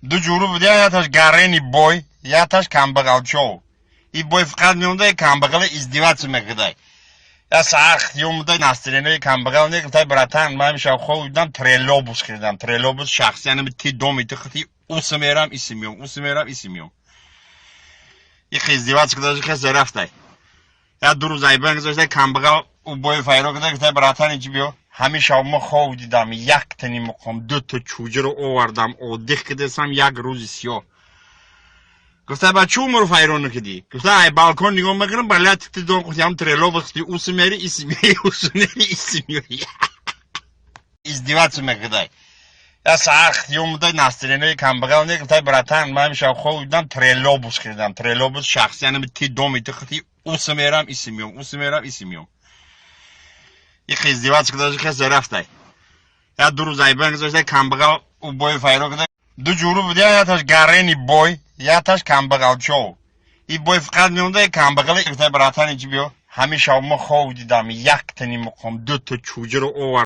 دو جورو بوده یاتش گرینی بوی یاتش کمبغل چو ای بوی فقط میونده کمبغل ازدواج میکرده یا ساخت یومده نسترینه کمبغل نگفته براتن من میشه خودم تریلوبوس کردم تریلوبوس شخصی یعنی تی دومی تختی اوسمیرم اسمیوم یک ازدواج کرده که رفته یا دو روز ایبان گذاشته کمبغل او بوی فایرو کرده گفته براتن اینجا بیو همیشه ما خواب دیدم یک تنی مقام دو تا چوجه رو آوردم او دیخ که دستم یک روز سیاه گفته با چو مرو فایرو نکدی گفته ای بالکن نگاه میکنم بالا تیتی دون گفته هم تریلو بخشتی اوسمیری اسمیوی ازدواج میکرده یا ساخت یومده نسترینه کمبغل نگفته براتن من میشه خواب دیدم تریلوبوس کردم تریلوبوس شخصی یعنی تی دومی تختی اوسمیرم اسمیوم یک ازدواج کرده که رفته یا دو روز ایبان گذاشته کمبغل او بوی فایرو کرده دو جورو بوده یاتش گرینی بوی یاتش کمبغل چو ای بوی فقط میونده کمبغل گفته براتن اینجا بیو همیشه ما خواب دیدم یک تنی مقام دو تا چوجه رو آورد